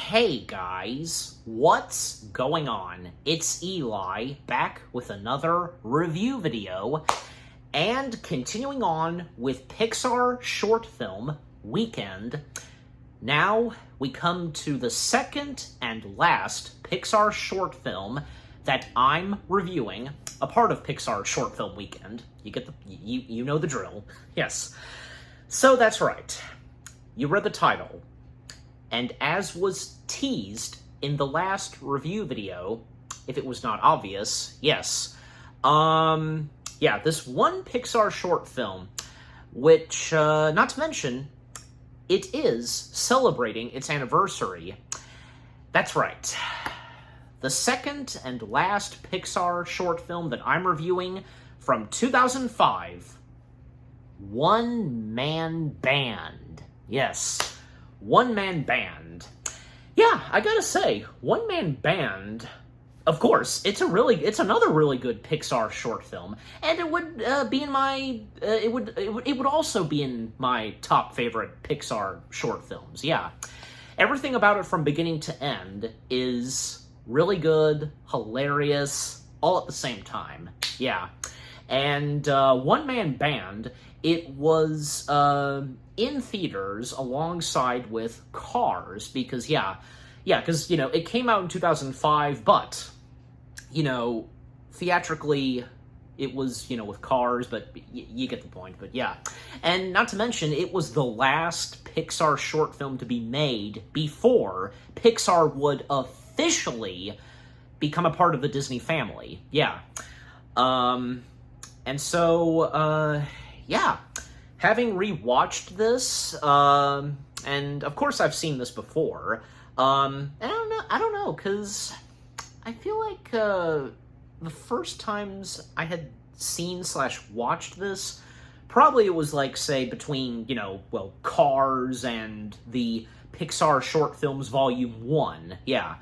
Hey guys, what's going on? It's Eli, back with another review video, and continuing on with Pixar short film Weekend. Now we come to the second and last Pixar short film that I'm reviewing, a part of Pixar short film Weekend. You know the drill. Yes. So that's right. You read the title. And as was teased in the last review video, if it was not obvious, yes. This one Pixar short film, which, not to mention, it is celebrating its anniversary. That's right. The second and last Pixar short film that I'm reviewing from 2005, One Man Band. Yes. One Man Band. Yeah, I gotta say, One Man Band, of course, it's another really good Pixar short film, and it would be in my it would also be in my top favorite Pixar short films. Yeah, everything about it from beginning to end is really good, hilarious, all at the same time. Yeah, and One Man Band, it was in theaters alongside with Cars, because it came out in 2005, but theatrically it was with Cars, but you get the point. But yeah, and not to mention it was the last Pixar short film to be made before Pixar would officially become a part of the Disney family. Yeah, and so having rewatched this, and of course I've seen this before, and I don't know, because I feel like the first times I had seen/watched this, probably it was like, say, between, Cars and the Pixar Short Films Volume 1, yeah.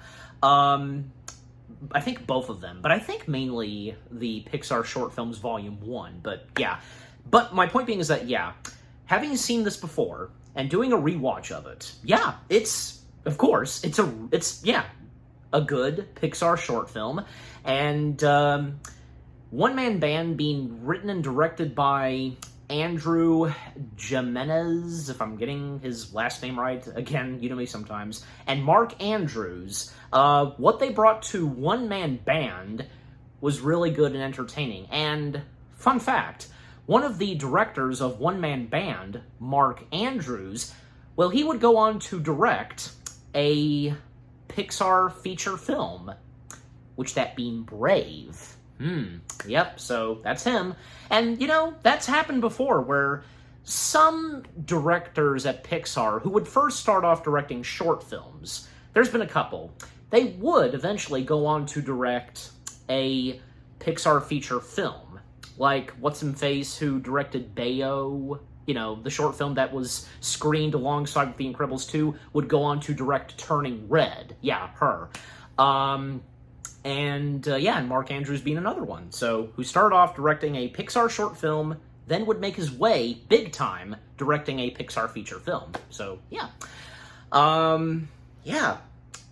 I think both of them, but I think mainly the Pixar Short Films Volume 1, but yeah. But my point being is that, having seen this before and doing a rewatch of it, it's a good Pixar short film. And One Man Band being written and directed by Andrew Jimenez, if I'm getting his last name right, again, you know me sometimes, and Mark Andrews, what they brought to One Man Band was really good and entertaining. And fun fact, one of the directors of One Man Band, Mark Andrews, well, he would go on to direct a Pixar feature film, which that being Brave. Yep, so that's him. And, that's happened before, where some directors at Pixar who would first start off directing short films, there's been a couple, they would eventually go on to direct a Pixar feature film. Like, What's-Him-Face, who directed Bayo, the short film that was screened alongside with The Incredibles 2, would go on to direct Turning Red. Yeah, her. And Mark Andrews being another one. So, who started off directing a Pixar short film, then would make his way, big time, directing a Pixar feature film. So, yeah.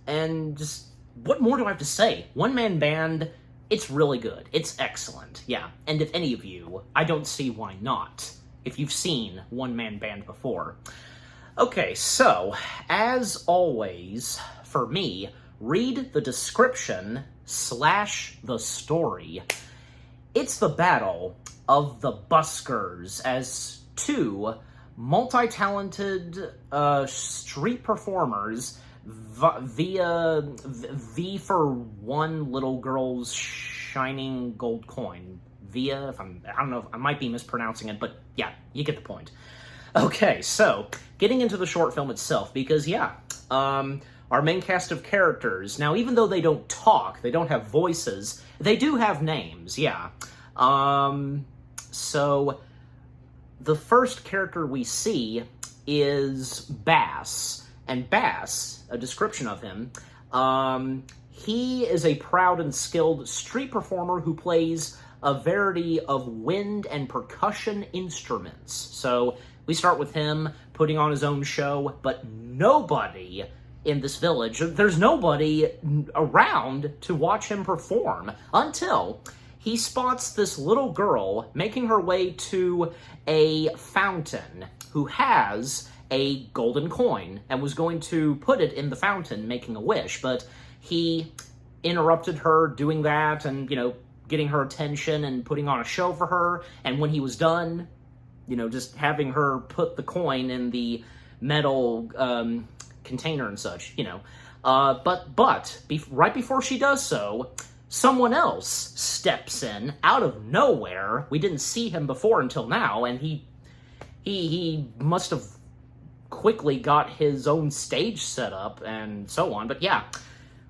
And just, what more do I have to say? One Man Band, it's really good. It's excellent, yeah. And if any of you, I don't see why not, if you've seen One Man Band before. Okay, so, as always, for me, read the description / the story. It's the battle of the buskers as two multi-talented street performers V for one little girl's shining gold coin. I don't know, I might be mispronouncing it, but yeah, you get the point. Okay, so, getting into the short film itself, because our main cast of characters, now even though they don't talk, they don't have voices, they do have names, yeah. So, the first character we see is Bass. And Bass, a description of him, he is a proud and skilled street performer who plays a variety of wind and percussion instruments. So we start with him putting on his own show, but nobody in this village. There's nobody around to watch him perform until he spots this little girl making her way to a fountain who has a golden coin and was going to put it in the fountain, making a wish, but he interrupted her doing that and, getting her attention and putting on a show for her, and when he was done, just having her put the coin in the metal container and such, but right before she does so, someone else steps in out of nowhere. We didn't see him before until now, and he must have quickly got his own stage set up and so on. But yeah,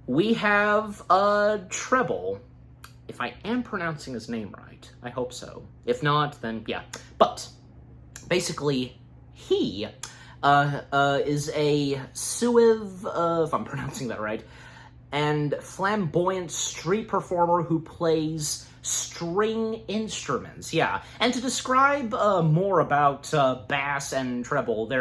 we have Treble, if I am pronouncing his name right. I hope so. If not, then yeah. But basically, he is a suave, if I'm pronouncing that right, and flamboyant street performer who plays string instruments. Yeah, and to describe more about bass and treble,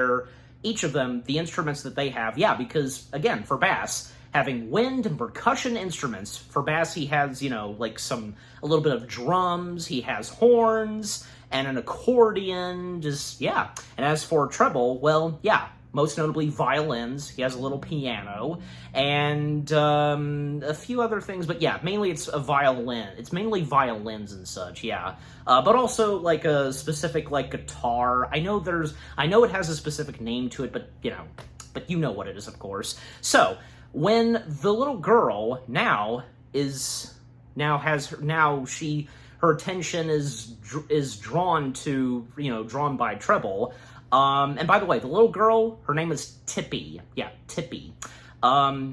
each of them, the instruments that they have, yeah, because, again, for bass, having wind and percussion instruments, for bass he has, a little bit of drums, he has horns, and an accordion, yeah. And as for treble, well, yeah, most notably violins. He has a little piano, and a few other things, but yeah, mainly it's a violin. It's mainly violins and such, yeah. But also, a specific, guitar. I know it has a specific name to it, but, you know what it is, of course. So, when the little girl her attention is drawn to, drawn by treble. And by the way, the little girl, her name is Tippy. Yeah, Tippy.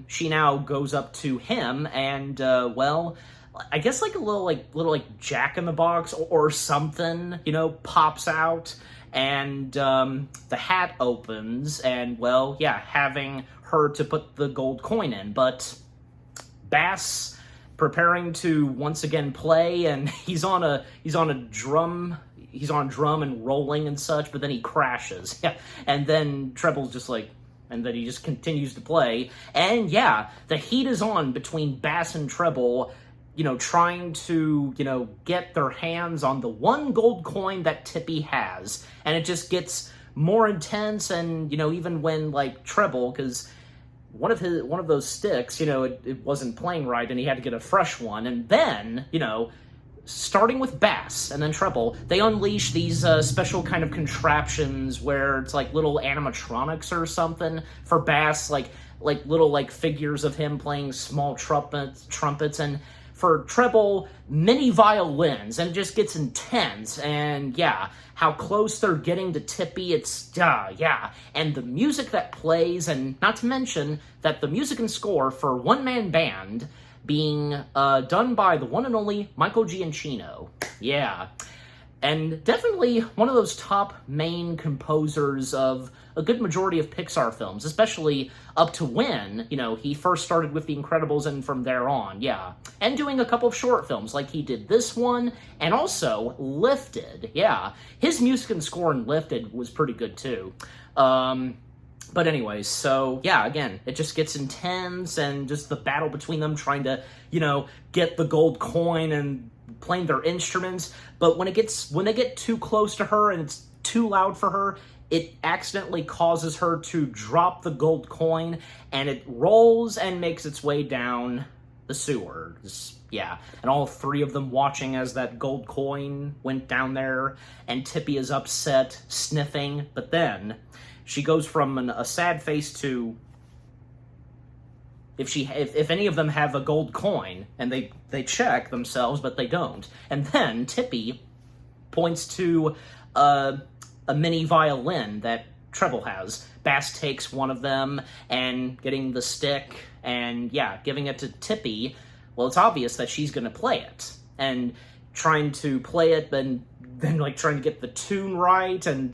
She now goes up to him and, I guess a little jack-in-the-box or something, pops out. And the hat opens and, having her to put the gold coin in. But Bass preparing to once again play, and he's on a drum and rolling and such, but then he crashes. Yeah. And then Treble's just and then he just continues to play. And yeah, the heat is on between Bass and Treble, trying to, get their hands on the one gold coin that Tippy has. And it just gets more intense, and, even when, Treble, because one of those sticks, it wasn't playing right, and he had to get a fresh one. And then, starting with Bass and then Treble, they unleash these special kind of contraptions where it's little animatronics or something. For Bass, little figures of him playing small trumpets, and for Treble, mini violins, and it just gets intense. And yeah, how close they're getting to Tippy, it's, yeah. And the music that plays, and not to mention that the music and score for One Man Band being done by the one and only Michael Giacchino. Yeah. And definitely one of those top main composers of a good majority of Pixar films, especially up to when, he first started with The Incredibles and from there on, yeah. And doing a couple of short films, like he did this one, and also Lifted, yeah. His music and score in Lifted was pretty good, too. But anyways, so, yeah, again, it just gets intense, and just the battle between them trying to, get the gold coin and playing their instruments. But when they get too close to her and it's too loud for her, it accidentally causes her to drop the gold coin, and it rolls and makes its way down the sewer. Yeah, and all three of them watching as that gold coin went down there, and Tippy is upset, sniffing, but then she goes from a sad face to, if any of them have a gold coin, and they check themselves, but they don't. And then Tippy points to a mini violin that Treble has. Bass takes one of them, and getting the stick, and yeah, giving it to Tippy. Well, it's obvious that she's going to play it. And trying to play it, and then trying to get the tune right, and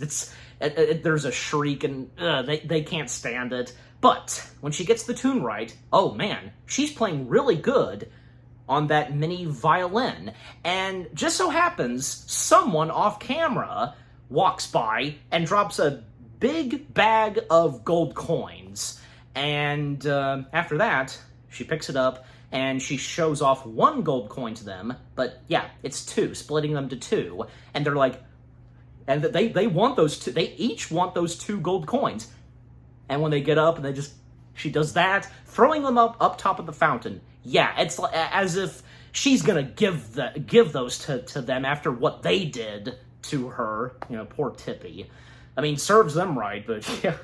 there's a shriek, and they can't stand it. But when she gets the tune right, oh man, she's playing really good on that mini violin. And just so happens, someone off camera walks by and drops a big bag of gold coins. And after that, she picks it up, and she shows off 1 gold coin to them, but yeah, it's 2, splitting them to 2, and they're like, and they want those 2, they each want those 2 gold coins, and when they get up, and she does that, throwing them up top of the fountain. Yeah, it's as if she's gonna give those to them after what they did to her, poor Tippy. I mean, serves them right, but yeah.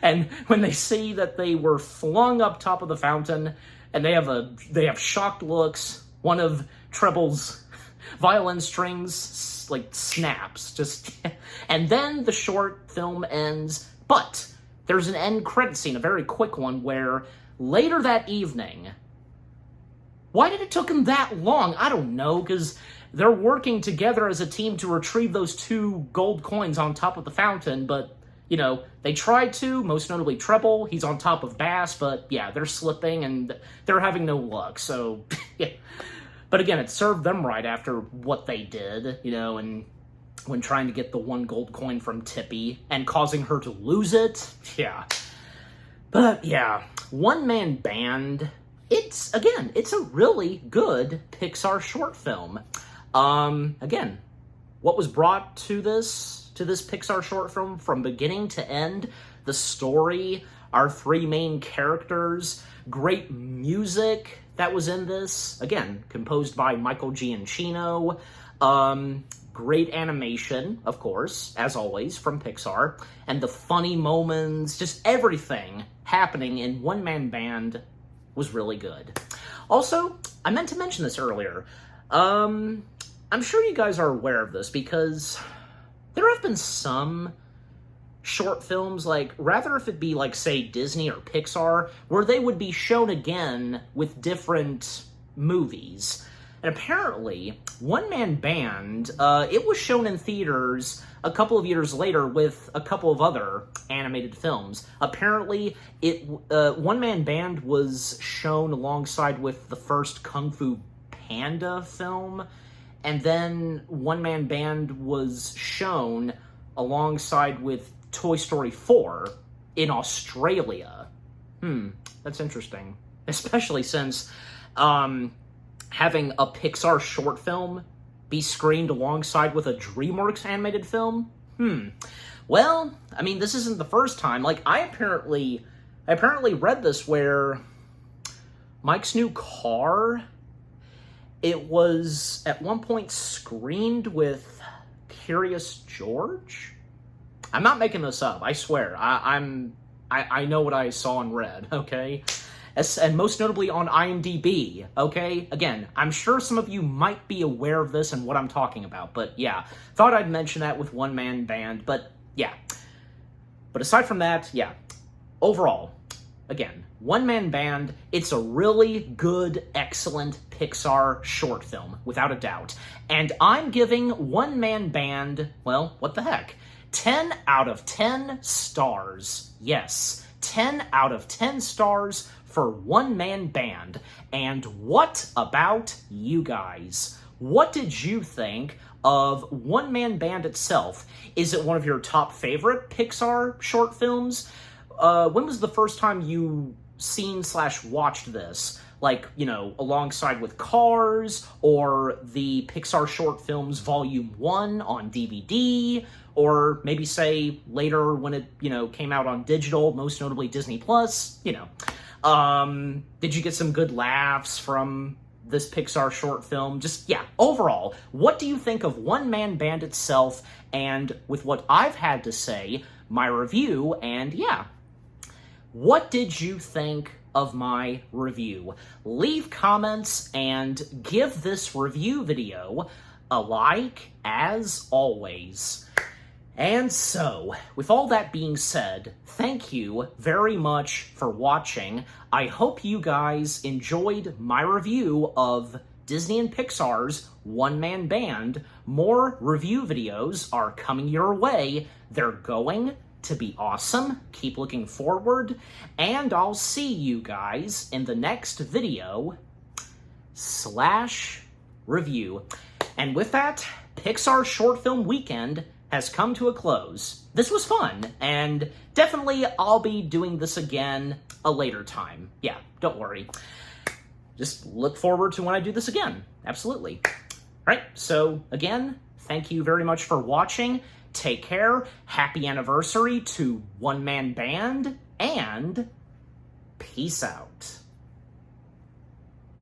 And when they see that they were flung up top of the fountain, and they have shocked looks, one of Treble's violin strings snaps, and then the short film ends. But there's an end credit scene, a very quick one, where later that evening. Why did it took him that long? I don't know, because they're working together as a team to retrieve those 2 gold coins on top of the fountain, but, they tried to, most notably Treble. He's on top of Bass, but, yeah, they're slipping, and they're having no luck, so, yeah. But again, it served them right after what they did, and when trying to get the 1 gold coin from Tippy, and causing her to lose it, yeah. But, yeah, One Man Band, it's a really good Pixar short film. Again, what was brought to this Pixar short film from beginning to end, the story, our 3 main characters, great music that was in this, again, composed by Michael Giacchino, great animation, of course, as always, from Pixar, and the funny moments, just everything happening in One Man Band was really good. Also, I meant to mention this earlier, I'm sure you guys are aware of this because there have been some short films, rather if it be say Disney or Pixar, where they would be shown again with different movies. And apparently, One Man Band, it was shown in theaters a couple of years later with a couple of other animated films. Apparently, One Man Band was shown alongside with the first Kung Fu Panda film, and then One Man Band was shown alongside with Toy Story 4 in Australia. That's interesting. Especially since having a Pixar short film be screened alongside with a DreamWorks animated film? Well, I mean, this isn't the first time. I apparently read this where Mike's new car, it was at one point screened with Curious George? I'm not making this up, I swear. I know what I saw and read, okay? And most notably on IMDb, okay? Again, I'm sure some of you might be aware of this and what I'm talking about, but yeah. Thought I'd mention that with One Man Band, but yeah. But aside from that, yeah. Overall, again, One Man Band, it's a really good, excellent Pixar short film, without a doubt. And I'm giving One Man Band, well, what the heck? 10 out of 10 stars. Yes, 10 out of 10 stars for One Man Band. And what about you guys? What did you think of One Man Band itself? Is it one of your top favorite Pixar short films? When was the first time you seen/watched this? Alongside with Cars, or the Pixar Short Films Volume 1 on DVD, or maybe, say, later when it, came out on digital, most notably Disney+, Did you get some good laughs from this Pixar short film? Just, yeah, overall, what do you think of One Man Band itself, and with what I've had to say, my review, and yeah, what did you think of my review? Leave comments and give this review video a like, as always. And so, with all that being said, thank you very much for watching. I hope you guys enjoyed my review of Disney and Pixar's One Man Band. More review videos are coming your way. They're going to be awesome. Keep looking forward, and I'll see you guys in the next video /review. And with that, Pixar Short Film Weekend has come to a close. This was fun, and definitely I'll be doing this again a later time. Yeah, don't worry. Just look forward to when I do this again. Absolutely. All right, so again, thank you very much for watching. Take care. Happy anniversary to One Man Band, and peace out.